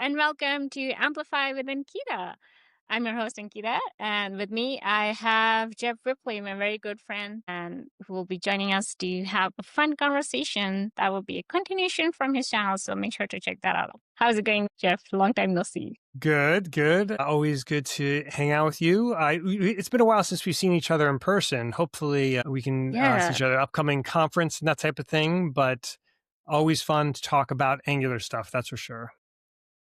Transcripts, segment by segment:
and welcome to Amplify with Ankita. I'm your host, Ankita, and with me, I have Jeff Whelpley, my very good friend, and who will be joining us to have a fun conversation that will be a continuation from his channel, so make sure to check that out. How's it going, Jeff? Long time no see. Good, good. Always good to hang out with you. It's been a while since we've seen each other in person. Hopefully, we can see each other upcoming conference and that type of thing. But always fun to talk about Angular stuff. That's for sure.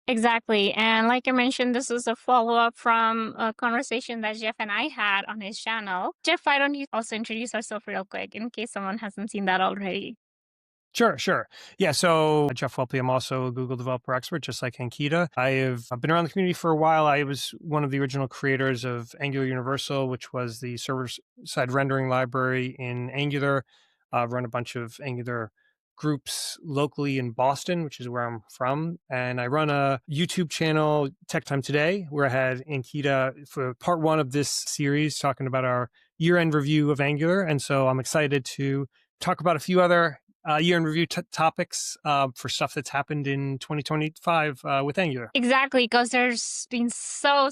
Exactly. And like I mentioned, this is a follow-up from a conversation that Jeff and I had on his channel. Jeff, why don't you also introduce yourself real quick in case someone hasn't seen that already? Sure. Yeah, so Jeff Whelpley, I'm also a Google developer expert, just like Ankita. I've been around the community for a while. I was one of the original creators of Angular Universal, which was the server-side rendering library in Angular. I've run a bunch of Angular groups locally in Boston, which is where I'm from. And I run a YouTube channel, Tech Time Today, where I had Ankita for part one of this series talking about our year-end review of Angular. And so I'm excited to talk about a few other year in review topics for stuff that's happened in 2025 with Angular. Exactly, because there's been so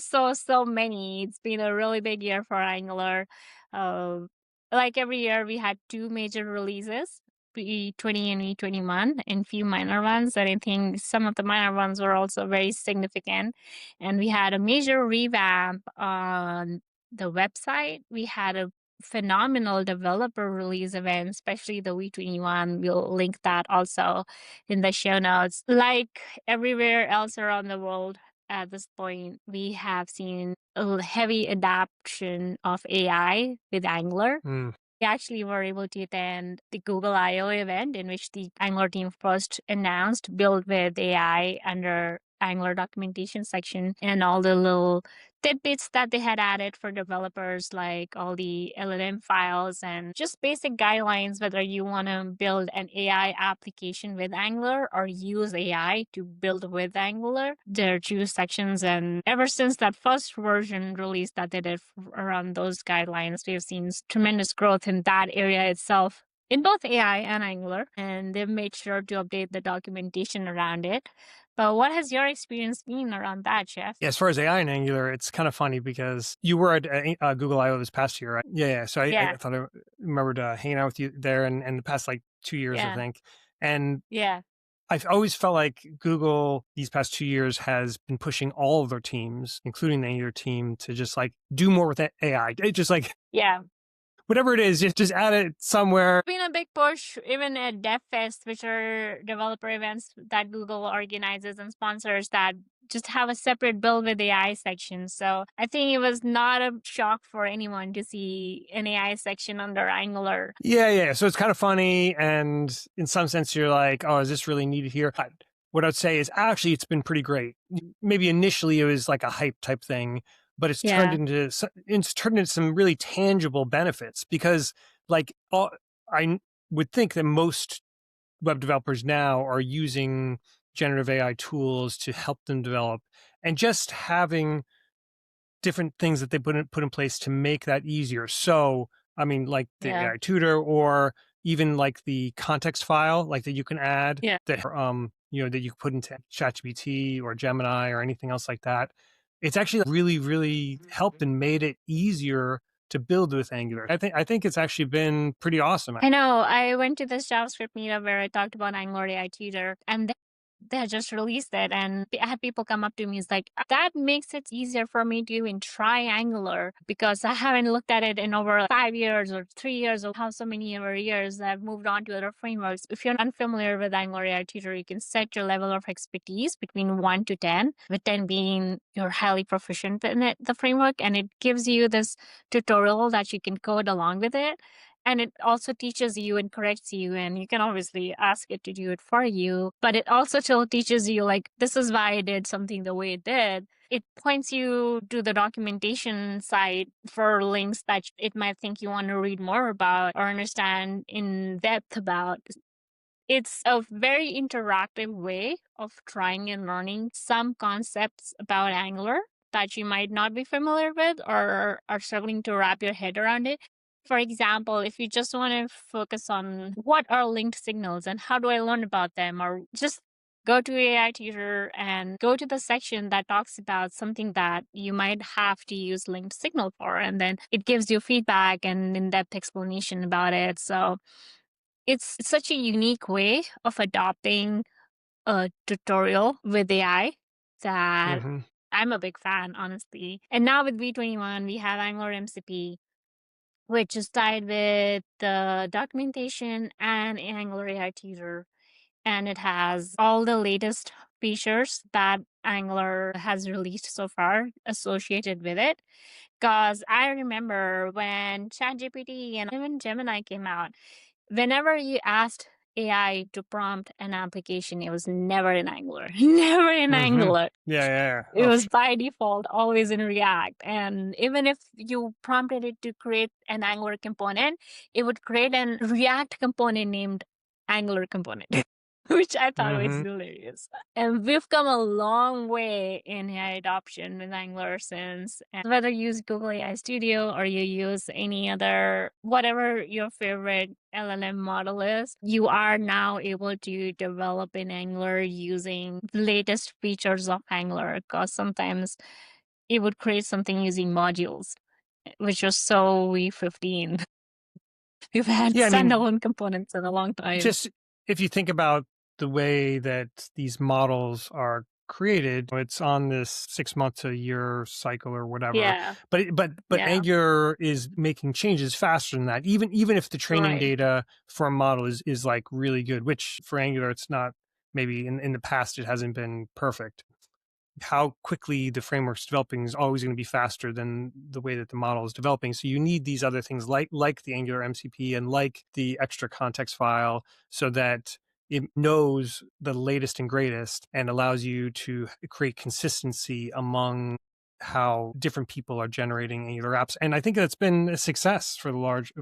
many. It's been a really big year for Angular. Like every year, we had two major releases, V20 and V21, and few minor ones. And I think some of the minor ones were also very significant. And we had a major revamp on the website. We had a phenomenal developer release event, especially the V21. We'll link that also in the show notes. Like everywhere else around the world at this point, we have seen a heavy adoption of AI with Angular. We actually were able to attend the Google I/O event in which the Angular team first announced Build with AI under Angular documentation section, and all the little tidbits that they had added for developers, like all the LLM files and just basic guidelines, whether you want to build an AI application with Angular or use AI to build with Angular. There are two sections, and ever since that first version release that they did around those guidelines, we've seen tremendous growth in that area itself in both AI and Angular, and they've made sure to update the documentation around it. But what has your experience been around that, Jeff? Yeah, as far as AI and Angular, it's kind of funny because you were at Google I/O this past year, right? Yeah. So I thought I remembered hanging out with you there in the past like 2 years, I think. And I've always felt like Google these past 2 years has been pushing all of their teams, including the Angular team, to just like do more with AI. It just like whatever it is, just add it somewhere. It's been a big push, even at DevFest, which are developer events that Google organizes and sponsors, that just have a separate build with AI section. So I think it was not a shock for anyone to see an AI section under Angular. Yeah. So it's kind of funny, and in some sense, you're like, oh, is this really needed here? What I'd say is actually it's been pretty great. Maybe initially it was like a hype type thing, but it's turned into some really tangible benefits, because like I would think that most web developers now are using generative AI tools to help them develop, and just having different things that they put in place to make that easier. So, I mean, like the AI tutor, or even like the context file, like that you can add that that you put into ChatGPT or Gemini or anything else like that. It's actually really helped and made it easier to build with Angular. I think it's actually been pretty awesome. I know. I went to this JavaScript meetup where I talked about Angular AI Tutor, and they had just released it, and I had people come up to me. It's like, that makes it easier for me to even try Angular, because I haven't looked at it in over 5 years or 3 years, or how so many years I've moved on to other frameworks. If you're unfamiliar with Angular AI Tutor, you can set your level of expertise between 1 to 10, with 10 being you're highly proficient in the framework, and it gives you this tutorial that you can code along with it. And it also teaches you and corrects you, and you can obviously ask it to do it for you. But it also still teaches you, like, this is why I did something the way it did. It points you to the documentation site for links that it might think you want to read more about or understand in depth about. It's a very interactive way of trying and learning some concepts about Angular that you might not be familiar with or are struggling to wrap your head around it. For example, if you just want to focus on what are linked signals and how do I learn about them, or just go to AI Tutor and go to the section that talks about something that you might have to use linked signal for. And then it gives you feedback and in-depth explanation about it. So it's such a unique way of adopting a tutorial with AI that I'm a big fan, honestly. And now with V21, we have Angular MCP, which is tied with the documentation and Angular AI Tutor. And it has all the latest features that Angular has released so far associated with it. Because I remember when ChatGPT and even Gemini came out, whenever you asked AI to prompt an application, it was never in Angular. Never in Angular. Yeah. It was by default always in React. And even if you prompted it to create an Angular component, it would create an React component named Angular component, which I thought was hilarious. And we've come a long way in AI adoption with Angular since. And whether you use Google AI Studio or you use any other, whatever your favorite LLM model is, you are now able to develop in Angular using the latest features of Angular, because sometimes it would create something using modules, which was so V15. We've had Yeah, I mean, standalone components in a long time. just if you think about the way that these models are created, it's on this 6 month to a year cycle or whatever. Yeah. But Yeah. Angular is making changes faster than that. Even if the training Right. data for a model is like really good, which for Angular it's not. Maybe in the past it hasn't been perfect. How quickly the framework's developing is always going to be faster than the way that the model is developing. So you need these other things like the Angular MCP and like the extra context file, so that it knows the latest and greatest and allows you to create consistency among how different people are generating Angular apps. And I think that's been a success for the large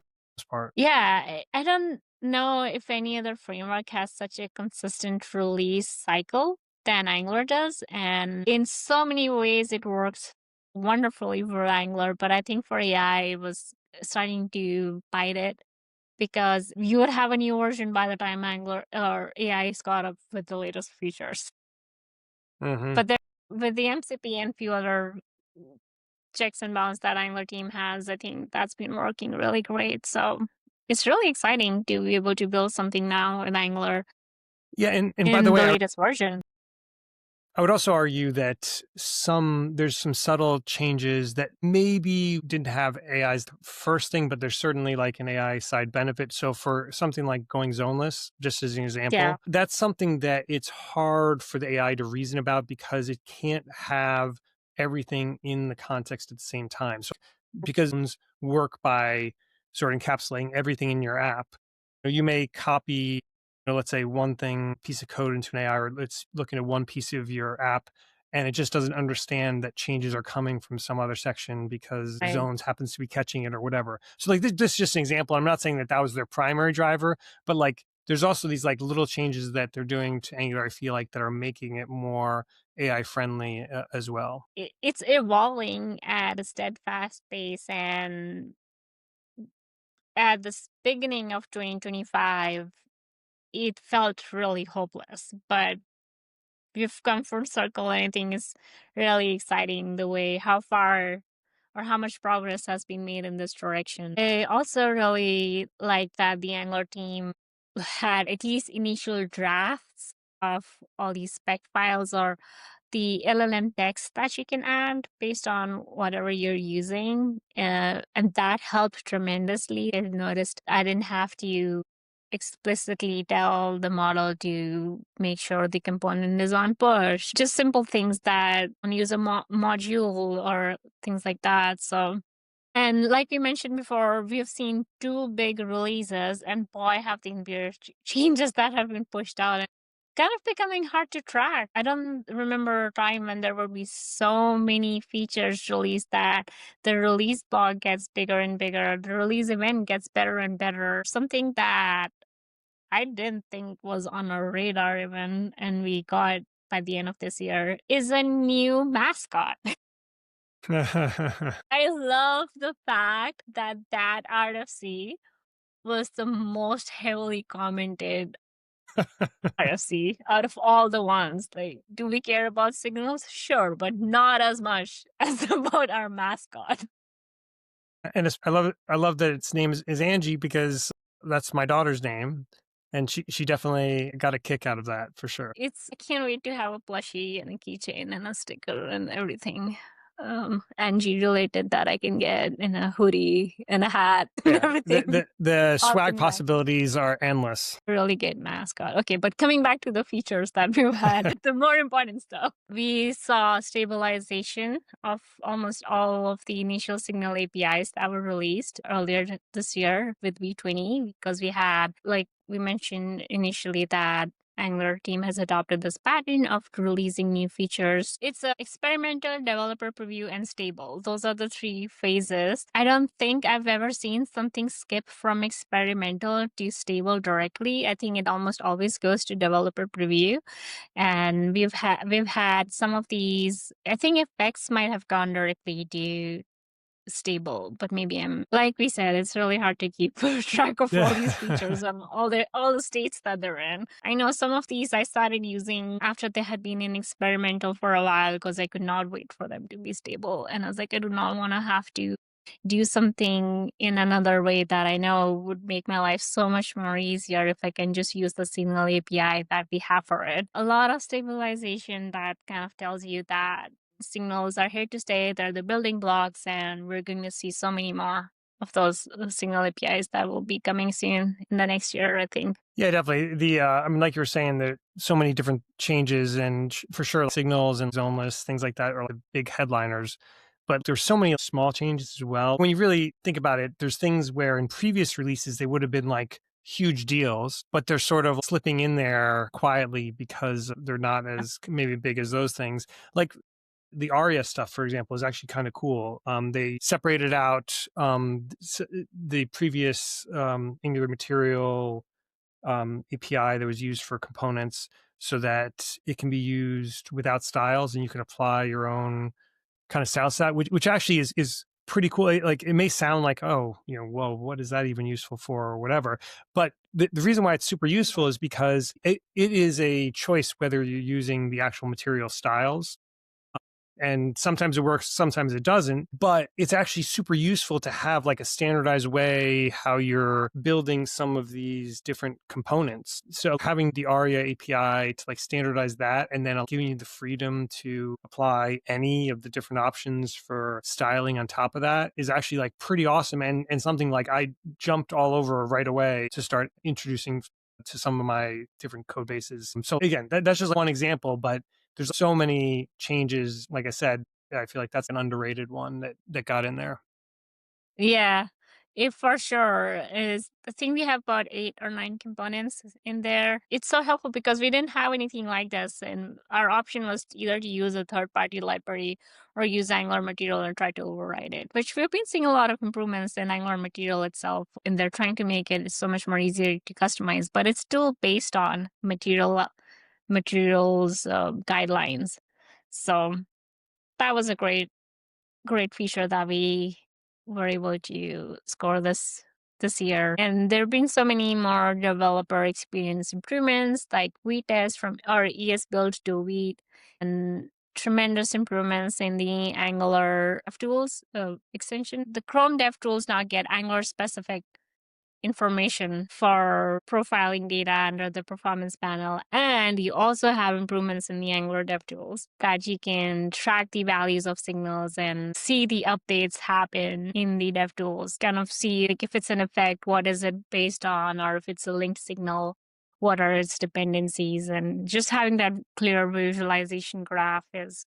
part. Yeah, I don't know if any other framework has such a consistent release cycle than Angular does. And in so many ways, it works wonderfully for Angular. But I think for AI, it was starting to bite it, because you would have a new version by the time Angular or AI is caught up with the latest features. But there, with the MCP and few other checks and balances that Angular team has, I think that's been working really great. So it's really exciting to be able to build something now in Angular. Yeah, and by in the way, the latest version. I would also argue that there's some subtle changes that maybe didn't have AI's first thing, but there's certainly like an AI side benefit. So for something like going zoneless, just as an example, that's something that it's hard for the AI to reason about because it can't have everything in the context at the same time. So because zones work by sort of encapsulating everything in your app, you may copy, let's say one piece of code into an AI, or it's looking at one piece of your app, and it just doesn't understand that changes are coming from some other section because zones happens to be catching it or whatever. So like this is just an example. I'm not saying that was their primary driver, but like there's also these like little changes that they're doing to Angular, I feel like, that are making it more AI friendly as well. It's evolving at a steadfast pace, and at the beginning of 2025, it felt really hopeless. But we've come full circle, and I think it's really exciting the way how far or how much progress has been made in this direction. I also really like that the Angular team had at least initial drafts of all these spec files or the LLM text that you can add based on whatever you're using. And that helped tremendously. I noticed I didn't have to explicitly tell the model to make sure the component is on push. Just simple things that use a module or things like that. So, and like we mentioned before, we have seen two big releases, and boy, have there been changes that have been pushed out. And kind of becoming hard to track. I don't remember a time when there would be so many features released that the release log gets bigger and bigger, the release event gets better and better. Something that I didn't think was on our radar even, and we got by the end of this year, is a new mascot. I love the fact that RFC was the most heavily commented RFC out of all the ones. Like, do we care about signals? Sure, but not as much as about our mascot. And I love it. I love that its name is Angie because that's my daughter's name, and she definitely got a kick out of that for sure. I can't wait to have a plushie and a keychain and a sticker and everything. Angie related that I can get in a hoodie and a hat and Yeah, everything. the All swag coming back. possibilities are endless. Really good mascot. Okay, but coming back to the features that we've had, the more important stuff. We saw stabilization of almost all of the initial signal APIs that were released earlier this year with V20, because we had, like we mentioned initially, that Angular team has adopted this pattern of releasing new features. It's a experimental, developer preview, and stable. Those are the three phases. I don't think I've ever seen something skip from experimental to stable directly. I think it almost always goes to developer preview. And we've had some of these. I think effects might have gone directly to stable, but maybe I'm, like we said, it's really hard to keep track of all these features and all the states that they're in. I know some of these I started using after they had been in experimental for a while because I could not wait for them to be stable, and I was like, I do not want to have to do something in another way that I know would make my life so much more easier if I can just use the signal API that we have for it. A lot of stabilization that kind of tells you that signals are here to stay. They're the building blocks, and we're going to see so many more of those signal APIs that will be coming soon in the next year, I think. Yeah, definitely. I mean, like you were saying, there are so many different changes, and for sure, signals and zoneless things like that are like big headliners. But there's so many small changes as well. When you really think about it, there's things where in previous releases they would have been like huge deals, but they're sort of slipping in there quietly because they're not as maybe big as those things. Like the ARIA stuff, for example, is actually kind of cool. They separated out the previous Angular material API that was used for components so that it can be used without styles and you can apply your own kind of style set, which actually is pretty cool. Like it may sound like, oh, well, what is that even useful for or whatever. But the reason why it's super useful is because it is a choice whether you're using the actual material styles, and sometimes it works, sometimes it doesn't, but it's actually super useful to have like a standardized way how you're building some of these different components. So having the ARIA API to like standardize that, and then giving you the freedom to apply any of the different options for styling on top of that is actually like pretty awesome, and something like I jumped all over right away to start introducing to some of my different code bases. So again, that's just one example, but there's so many changes. Like I said, I feel like that's an underrated one that got in there. Yeah, it for sure is. I think we have about 8 or 9 components in there. It's so helpful because we didn't have anything like this, and our option was either to use a third-party library or use Angular material and try to override it, which we've been seeing a lot of improvements in Angular material itself, and they're trying to make it so much more easier to customize, but it's still based on materials guidelines. So that was a great feature that we were able to score this year. And there have been so many more developer experience improvements, like VTest from our ES build to Vite, and tremendous improvements in the Angular DevTools extension. The Chrome DevTools now get Angular specific information for profiling data under the performance panel. And you also have improvements in the Angular DevTools that you can track the values of signals and see the updates happen in the DevTools. Kind of see like if it's an effect, what is it based on, or if it's a linked signal, what are its dependencies. And just having that clear visualization graph is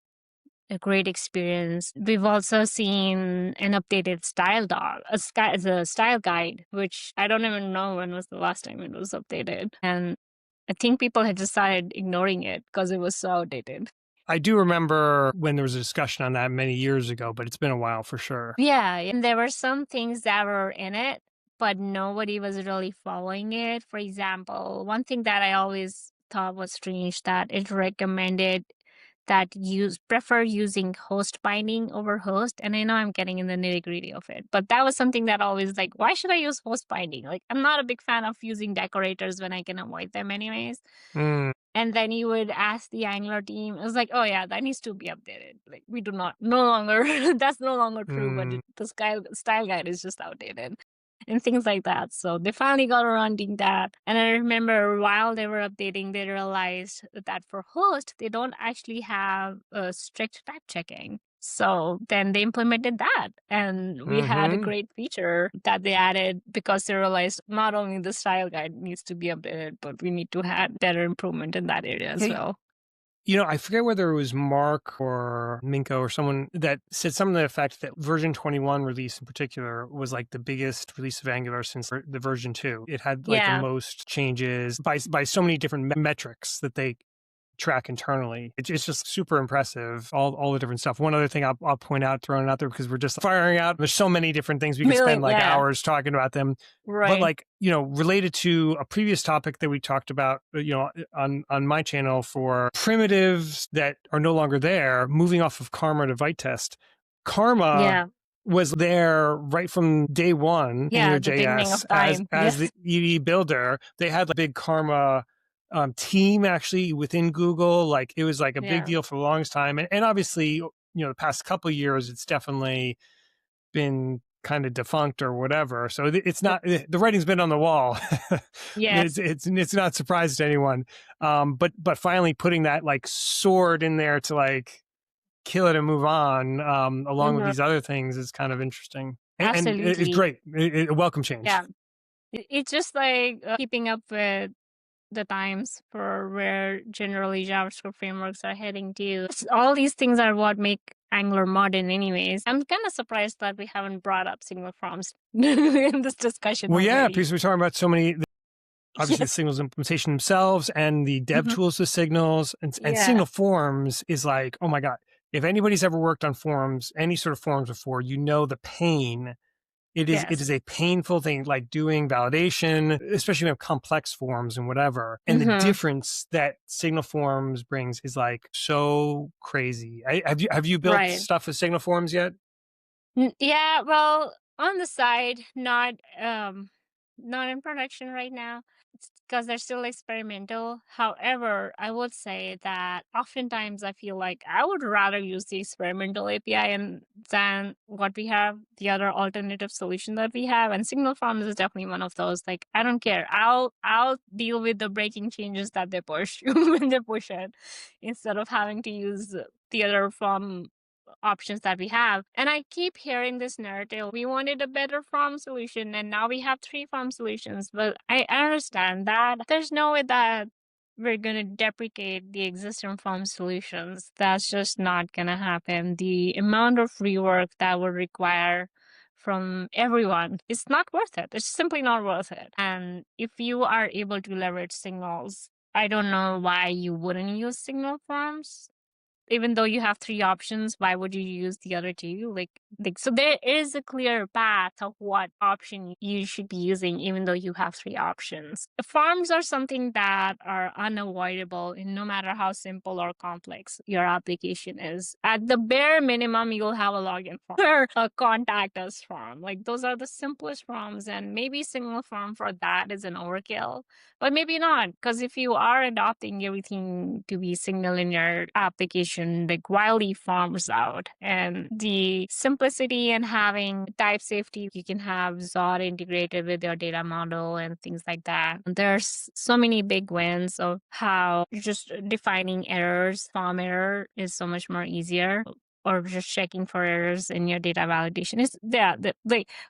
a great experience. We've also seen an updated style dog, a style guide, which I don't even know when was the last time it was updated. And I think people had just started ignoring it because it was so outdated. I do remember when there was a discussion on that many years ago, but it's been a while for sure. Yeah, and there were some things that were in it, but nobody was really following it. For example, one thing that I always thought was strange that it recommended that prefer using host binding over host. And I know I'm getting in the nitty gritty of it, but that was something that always like, why should I use host binding? Like, I'm not a big fan of using decorators when I can avoid them anyways. Mm. And then you would ask the Angular team. It was like, oh yeah, that needs to be updated. Like, we do not, no longer, that's no longer true, but the style guide is just outdated and things like that. So they finally got around doing that. And I remember while they were updating, they realized that for host, they don't actually have a strict type checking. So then they implemented that, and we had a great feature that they added because they realized not only the style guide needs to be updated, but we need to have better improvement in that area as well. You know, I forget whether it was Mark or Minko or someone that said something to the effect that version 21 release in particular was like the biggest release of Angular since the version 2. It had like the most changes by so many different metrics that they track internally. It's just super impressive, all the different stuff. One other thing I'll point out, throwing it out there because we're just firing out. There's so many different things we can spend like hours talking about them. Right. But like, you know, related to a previous topic that we talked about, you know, on my channel for primitives that are no longer there, moving off of Karma to Vitest. Karma was there right from day one in your JS as the EE builder. They had a big Karma team actually within Google. Like it was like a big deal for the longest time. And obviously, you know, the past couple of years, it's definitely been kind of defunct or whatever. So it's not, the writing's been on the wall. It's not surprising to anyone. But finally putting that like sword in there to like kill it and move on, along with these other things is kind of interesting. And it's great. A welcome change. Yeah. It's just like keeping up with the times for where generally JavaScript frameworks are heading to. All these things are what make Angular modern anyways. I'm kind of surprised that we haven't brought up signal forms in this discussion. Well, yeah, because we're talking about so many, obviously the signals implementation themselves and the dev tools to signals and signal forms is like, oh my God, if anybody's ever worked on forms, any sort of forms before, you know the pain. It is a painful thing, like doing validation, especially when you have complex forms and whatever. And the difference that signal forms brings is like so crazy. Have you built stuff with signal forms yet? Yeah, well, on the side, not in production right now because they're still experimental. However, I would say that oftentimes I feel like I would rather use the experimental API than what we have, the other alternative solution that we have. And signal forms is definitely one of those. Like, I don't care. I'll deal with the breaking changes that they push when they push it, instead of having to use the other form options that we have. And I keep hearing this narrative. We wanted a better form solution and now we have 3 form solutions. But I understand that there's no way that we're going to deprecate the existing form solutions. That's just not going to happen. The amount of rework that would require from everyone, it's not worth it. It's simply not worth it. And if you are able to leverage signals, I don't know why you wouldn't use signal forms. Even though you have 3 options, why would you use the other 2? Like so there is a clear path of what option you should be using, even though you have 3 options. The forms are something that are unavoidable, and no matter how simple or complex your application is. At the bare minimum, you'll have a login form or a contact us form. Like those are the simplest forms, and maybe single form for that is an overkill. But maybe not, because if you are adopting everything to be signal in your application, like wildly forms out, and the simplicity and having type safety, you can have Zod integrated with your data model and things like that. There's so many big wins of how just defining errors, form error is so much more easier. Or just checking for errors in your data validation.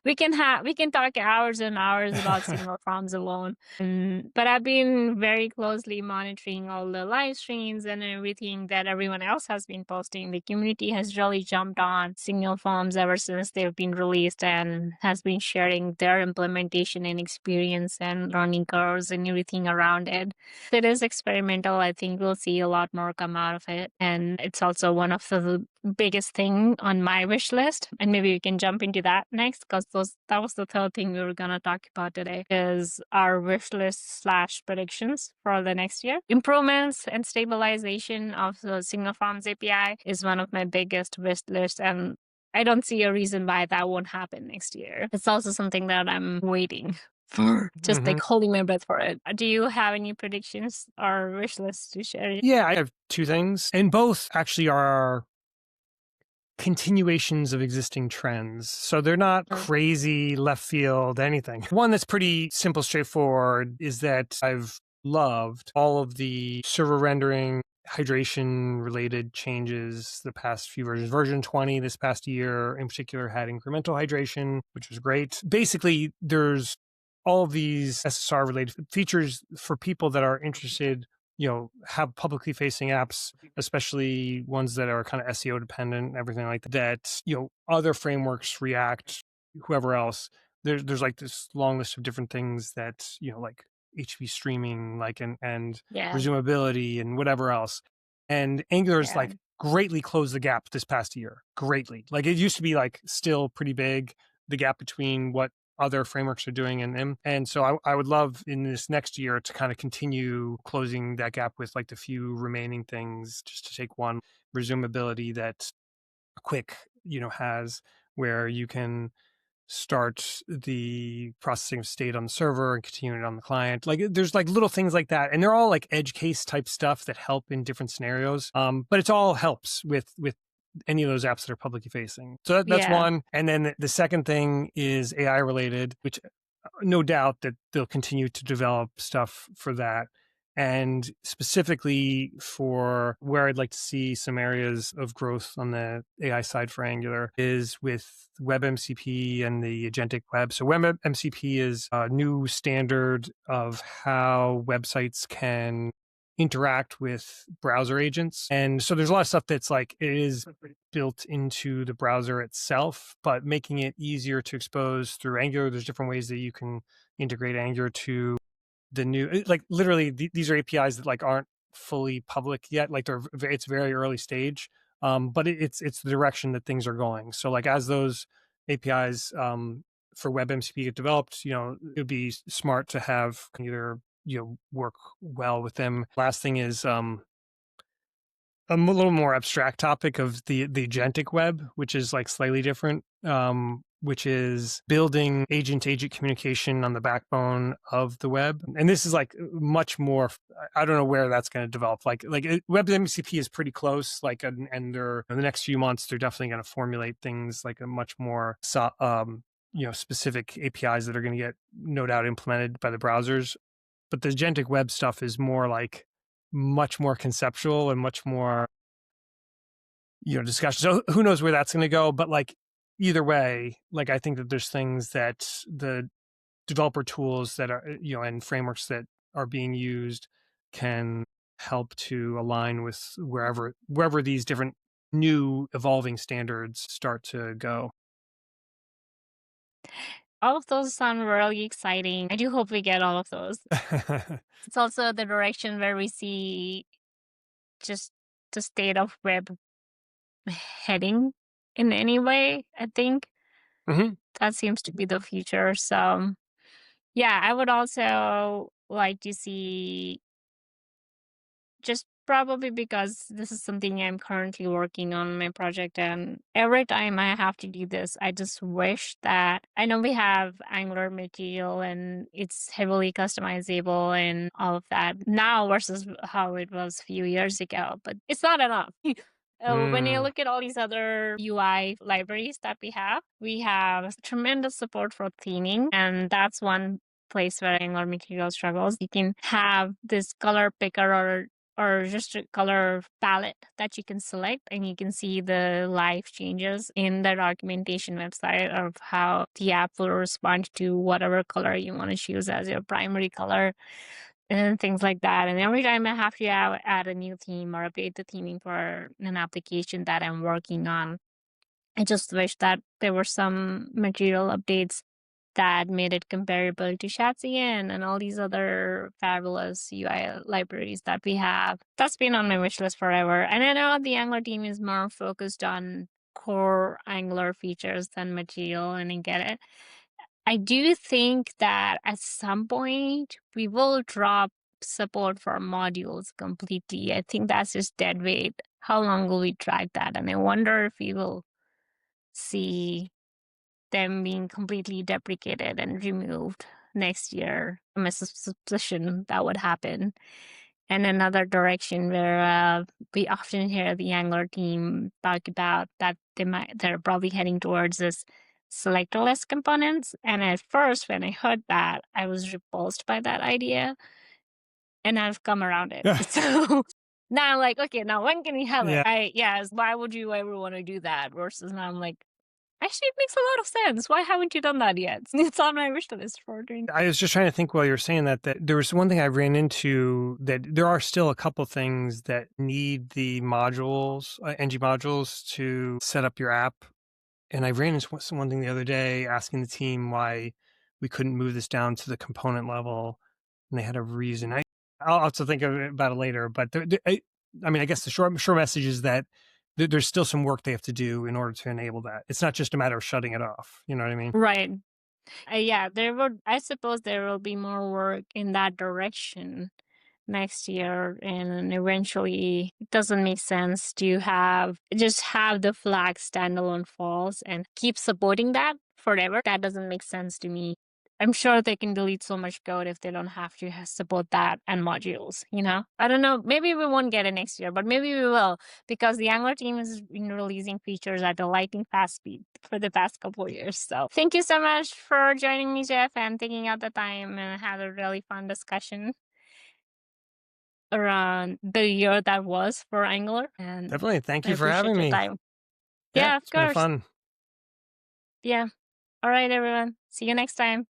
We can talk hours and hours about signal forms alone. But I've been very closely monitoring all the live streams and everything that everyone else has been posting. The community has really jumped on signal forms ever since they've been released and has been sharing their implementation and experience and learning curves and everything around it. It is experimental. I think we'll see a lot more come out of it. And it's also one of the biggest thing on my wish list, and maybe we can jump into that next, because that was the third thing we were going to talk about today, is our wish list / predictions for the next year. Improvements and stabilization of the single forms API is one of my biggest wish lists, and I don't see a reason why that won't happen next year. It's also something that I'm waiting for, just like holding my breath for it. Do you have any predictions or wish lists to share? Yeah, I have two things, and both actually are continuations of existing trends. So they're not crazy left field anything. One that's pretty simple, straightforward is that I've loved all of the server rendering, hydration related changes the past few versions. Version 20 this past year in particular had incremental hydration, which was great. Basically, there's all of these SSR related features for people that are interested, have publicly facing apps, especially ones that are kind of SEO dependent, everything like that, other frameworks, React, whoever else, there's like this long list of different things that, like HV streaming, like, and resumability and whatever else. And Angular's like greatly closed the gap this past year. Greatly. Like it used to be like still pretty big, the gap between what other frameworks are doing in them. And so I would love in this next year to kind of continue closing that gap with like the few remaining things, just to take one, resumability that Quick, has, where you can start the processing of state on the server and continue it on the client. Like there's like little things like that. And they're all like edge case type stuff that help in different scenarios. But it's all helps with any of those apps that are publicly facing. So that's one. And then the second thing is AI related, which no doubt that they'll continue to develop stuff for that. And specifically for where I'd like to see some areas of growth on the AI side for Angular is with Web MCP and the Agentic Web. So Web MCP is a new standard of how websites can interact with browser agents. And so there's a lot of stuff that's like, it is built into the browser itself, but making it easier to expose through Angular. There's different ways that you can integrate Angular to the new, like literally these are APIs that like aren't fully public yet. Like it's very early stage, but it's the direction that things are going. So like as those APIs for WebMCP get developed, it would be smart to have either work well with them. Last thing is a little more abstract topic of the Agentic Web, which is like slightly different, which is building agent-to-agent communication on the backbone of the web. And this is like much more, I don't know where that's going to develop. Like WebMCP is pretty close, like, and they're in the next few months, they're definitely going to formulate things like a much more specific APIs that are going to get no doubt implemented by the browsers. But the Agentic Web stuff is more like much more conceptual and much more, discussion. So who knows where that's going to go? But like either way, like I think that there's things that the developer tools that are, and frameworks that are being used can help to align with wherever these different new evolving standards start to go. All of those sound really exciting. I do hope we get all of those. It's also the direction where we see just the state of web heading in any way, I think. That seems to be the future. So yeah, I would also like to see, just probably because this is something I'm currently working on my project, and every time I have to do this, I just wish that, I know we have Angular material and it's heavily customizable and all of that now versus how it was a few years ago, but it's not enough. When you look at all these other UI libraries that we have tremendous support for theming, and that's one place where Angular material struggles. You can have this color picker or just a color palette that you can select, and you can see the live changes in the documentation website of how the app will respond to whatever color you want to choose as your primary color and things like that. And every time I have to add a new theme or update the theming for an application that I'm working on, I just wish that there were some material updates that made it comparable to Shatsian and all these other fabulous UI libraries that we have. That's been on my wish list forever. And I know the Angular team is more focused on core Angular features than material, and I get it. I do think that at some point we will drop support for modules completely. I think that's just dead weight. How long will we drag that? And I wonder if we will see them being completely deprecated and removed next year from a suspicion that would happen. And another direction where we often hear the Angular team talk about that they're probably heading towards is selectorless components. And at first, when I heard that, I was repulsed by that idea, and I've come around it. So now I'm like, okay, now when can we have it? Why would you ever want to do that? Versus now I'm like, actually, it makes a lot of sense. Why haven't you done that yet? It's on my wish list for doing. I was just trying to think while you were saying that there was one thing I ran into, that there are still a couple things that need the modules, Angie modules, to set up your app. And I ran into one thing the other day asking the team why we couldn't move this down to the component level, and they had a reason. I'll have to think about it later. But I mean, I guess the short message is that there's still some work they have to do in order to enable that. It's not just a matter of shutting it off. You know what I mean? Right. Yeah, I suppose there will be more work in that direction next year, and eventually it doesn't make sense to just have the flag standalone false and keep supporting that forever. That doesn't make sense to me. I'm sure they can delete so much code if they don't have to support that and modules, I don't know. Maybe we won't get it next year, but maybe we will, because the Angular team has been releasing features at a lightning fast speed for the past couple of years. So thank you so much for joining me, Jeff, and taking out the time and had a really fun discussion around the year that was for Angular. And definitely. Thank I you for appreciate having your me. time. Yeah, of it's been course. fun. Yeah. All right, everyone. See you next time.